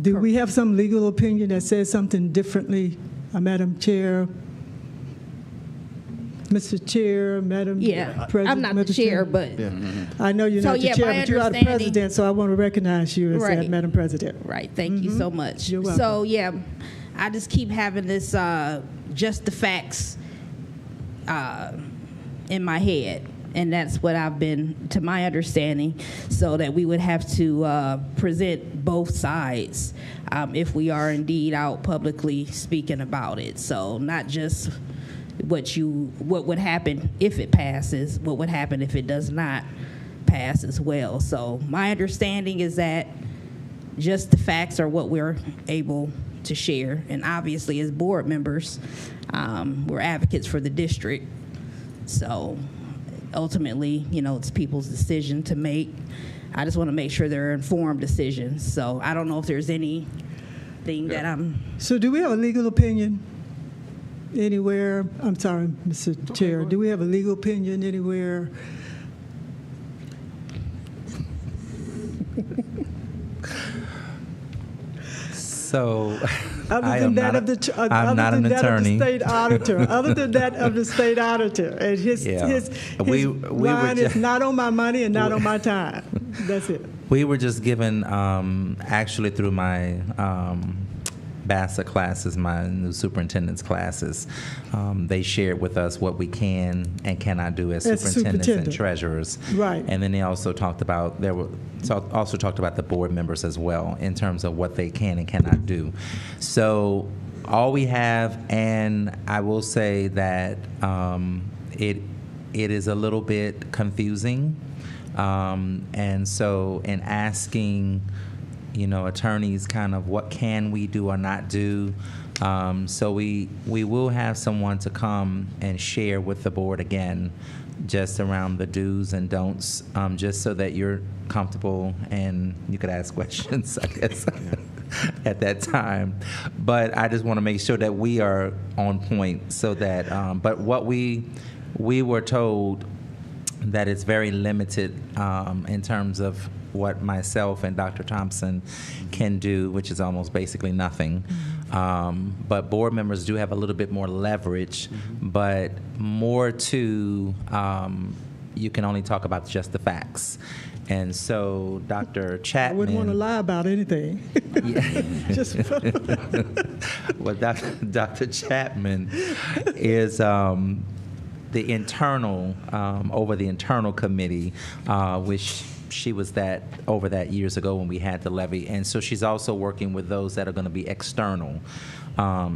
Do we have some legal opinion that says something differently, Madam Chair? Mr. Chair, Madam President. I'm not the chair, but I know you're not the chair, but you are the president, so I want to recognize you as that, Madam President. Right. Thank you so much. You're welcome. So I just keep having this just the facts in my head, and that's what I've been, to my understanding, so that we would have to present both sides if we are indeed out publicly speaking about it. So not just what would happen if it passes, what would happen if it does not pass as well. So my understanding is that just the facts are what we're able to share, and obviously as board members, we're advocates for the district. So ultimately, it's people's decision to make. I just want to make sure they're informed decisions. So I don't know if there's anything that I'm... So do we have a legal opinion anywhere? I'm sorry, Mr. Chair. Do we have a legal opinion anywhere? So, I'm not an attorney. State auditor. Other than that, of the state auditor, and his line is not on my money and not on my time. That's it. We were just given, actually through my BASA classes, my new superintendent's classes, they shared with us what we can and cannot do as superintendents and treasurers. Right. And then they also talked about the board members as well in terms of what they can and cannot do. So all we have, and I will say that it is a little bit confusing, and so in asking attorneys kind of what can we do or not do. So we will have someone to come and share with the board again just around the do's and don'ts, just so that you're comfortable and you could ask questions, I guess, at that time. But I just want to make sure that we are on point so that, but what we were told that it's very limited in terms of what myself and Dr. Thompson can do, which is almost basically nothing. But board members do have a little bit more leverage, but more to, you can only talk about just the facts. And so Dr. Chapman... I wouldn't want to lie about anything. Just well, Dr. Chapman is the internal, over the internal committee, which she was over that years ago when we had the levy. And so she's also working with those that are going to be external.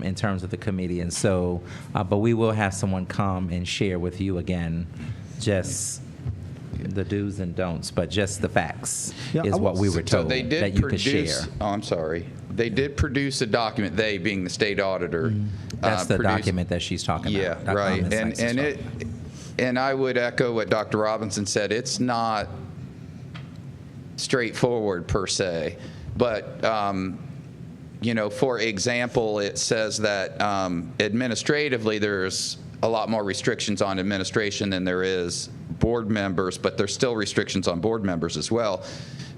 in terms of the committee. And so, but we will have someone come and share with you again, just the do's and don'ts, but just the facts is what we were told they did that you could share. Oh, I'm sorry. They did produce a document, they being the state auditor. That's the document that she's talking Yeah, about. right. And I would echo what Dr. Robinson said. It's not straightforward per se, but for example, it says that administratively there's a lot more restrictions on administration than there is board members, but there's still restrictions on board members as well.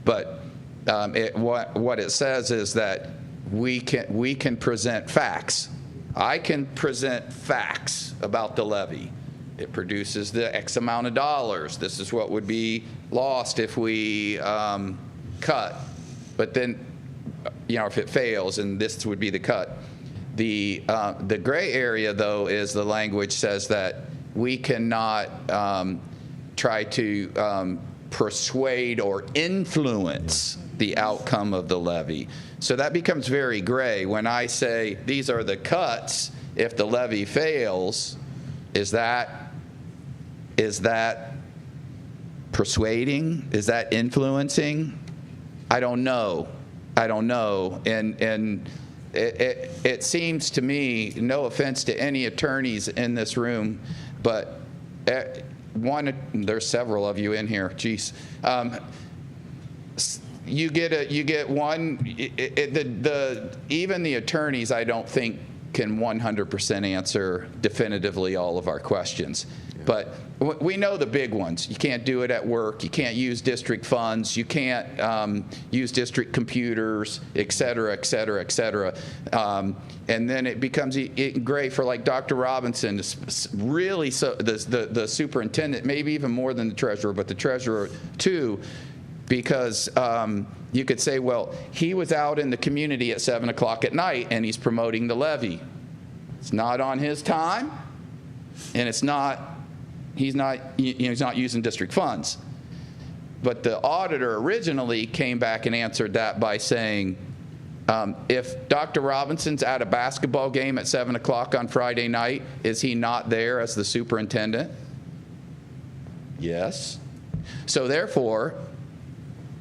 But what it says is that we can present facts. I can present facts about the levy. It produces the X amount of dollars. This is what would be lost if we cut. But then, if it fails, and this would be the cut. The gray area, though, is the language says that we cannot try to persuade or influence the outcome of the levy. So that becomes very gray. When I say these are the cuts if the levy fails, is that persuading? Is that influencing? I don't know. And it seems to me, no offense to any attorneys in this room, but there's several of you in here. Geez, you get one. Even the attorneys, I don't think, can 100% answer definitively all of our questions. But we know the big ones. You can't do it at work. You can't use district funds. You can't use district computers, et cetera, et cetera, et cetera. And then it becomes great for like Dr. Robinson, really the superintendent, maybe even more than the treasurer, but the treasurer too, because you could say, well, he was out in the community at 7 o'clock at night and he's promoting the levy. It's not on his time, and he's not using district funds. But the auditor originally came back and answered that by saying, if Dr. Robinson's at a basketball game at 7 o'clock on Friday night, is he not there as the superintendent? Yes. So therefore,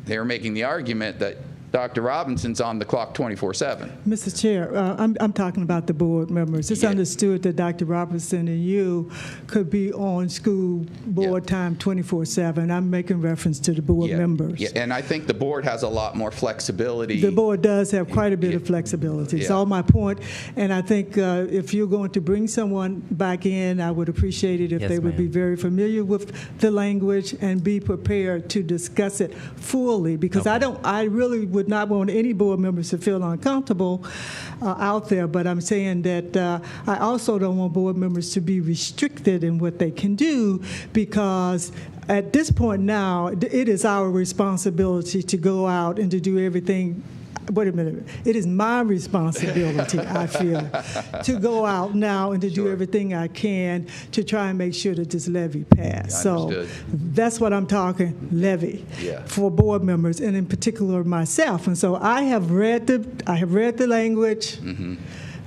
they were making the argument that Dr. Robinson's on the clock 24/7. Mr. Chair, I'm talking about the board members. It's understood that Dr. Robinson and you could be on school board time 24/7. I'm making reference to the board members. Yeah, and I think the board has a lot more flexibility. The board does have quite a bit of flexibility. It's all my point. And I think if you're going to bring someone back in, I would appreciate it if they would be very familiar with the language and be prepared to discuss it fully, because I really would not want any board members to feel uncomfortable out there, but I'm saying that I also don't want board members to be restricted in what they can do, because at this point now, it is our responsibility to go out and to do everything. Wait a minute. It is my responsibility, I feel, to go out now and to do everything I can to try and make sure that this levy passed. So that's what I'm talking, levy, for board members, and in particular myself. And so I have read the language. Mm-hmm.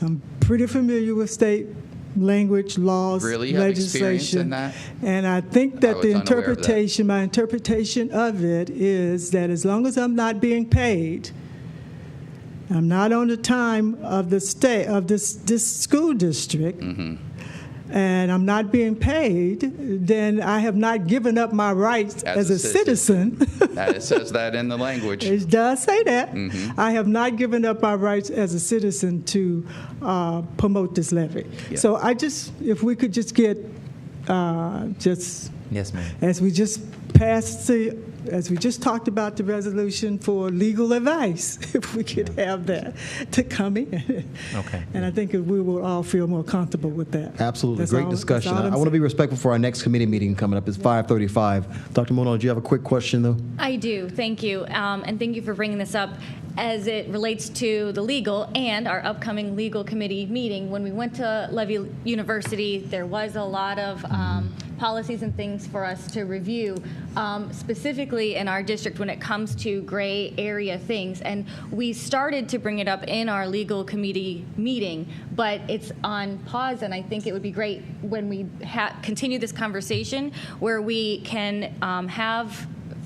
I'm pretty familiar with state language, laws, legislation, and I think that my interpretation of it is that as long as I'm not being paid, I'm not on the time of the state of this school district, and I'm not being paid, then I have not given up my rights as a citizen. It says that in the language. It does say that. I have not given up my rights as a citizen to promote this levy. So if we could just get yes, ma'am. As we just talked about the resolution for legal advice, if we could have that to come in. Okay. And I think we will all feel more comfortable with that. Absolutely. Great discussion. I want to be respectful for our next committee meeting coming up. It's 5:35. Dr. Mono, do you have a quick question, though? I do. Thank you. And thank you for bringing this up as it relates to the legal and our upcoming legal committee meeting. When we went to Levy University, there was a lot of policies and things for us to review, specifically in our district when it comes to gray area things. And we started to bring it up in our legal committee meeting, but it's on pause, and I think it would be great when we continue this conversation where we can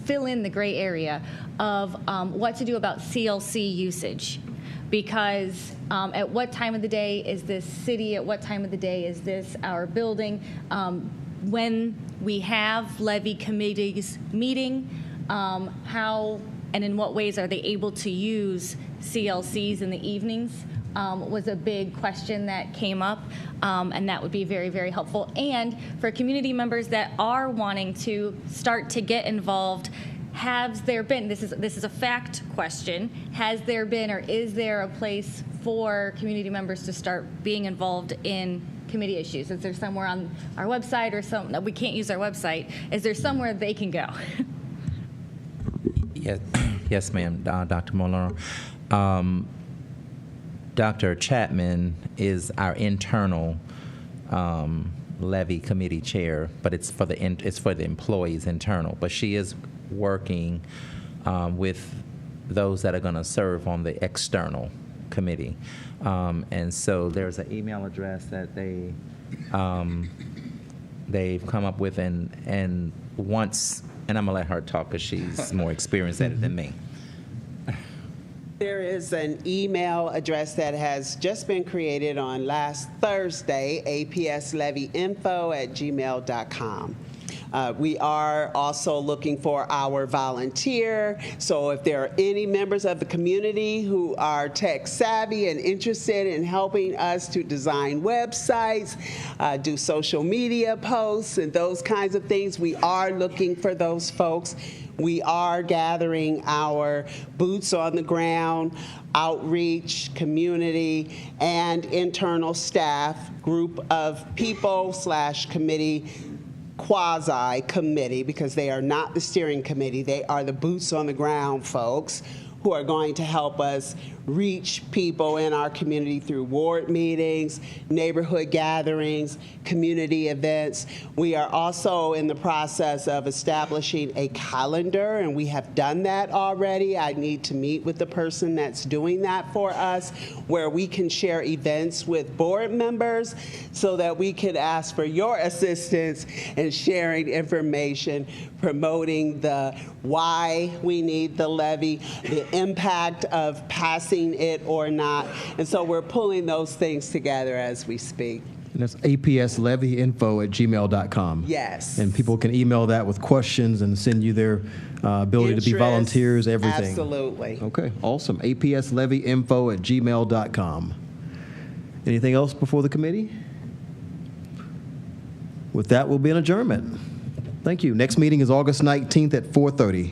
fill in the gray area of what to do about CLC usage. Because at what time of the day is this city? At what time of the day is this our building? When we have levy committees meeting, how and in what ways are they able to use CLCs in the evenings was a big question that came up, and that would be very, very helpful. And for community members that are wanting to start to get involved, has there been, this is a fact question, has there been or is there a place for community members to start being involved in committee issues? Is there somewhere on our website or something? We can't use our website. Is there somewhere they can go? Yes, ma'am, Dr. Moller. Dr. Chapman is our internal levy committee chair, but it's for the employees internal. But she is working with those that are going to serve on the external committee, and so there's an email address that they've come up with, and once, and I'm gonna let her talk because she's more experienced at it than me. There is an email address that has just been created on last Thursday, apslevyinfo@gmail.com. We are also looking for our volunteer. So if there are any members of the community who are tech savvy and interested in helping us to design websites, do social media posts, and those kinds of things, we are looking for those folks. We are gathering our boots on the ground, outreach, community, and internal staff group of people / committee, quasi-committee, because they are not the steering committee. They are the boots on the ground folks who are going to help us reach people in our community through ward meetings, neighborhood gatherings, community events. We are also in the process of establishing a calendar, and we have done that already. I need to meet with the person that's doing that for us, where we can share events with board members so that we can ask for your assistance in sharing information, promoting the why we need the levy, the impact of passing it or not. And so we're pulling those things together as we speak. And that's apslevyinfo@gmail.com. Yes. And people can email that with questions and send you their ability to be volunteers, everything. Absolutely. Okay, awesome. apslevyinfo@gmail.com. Anything else before the committee? With that, we'll be in adjournment. Thank you. Next meeting is August 19th at 4:30.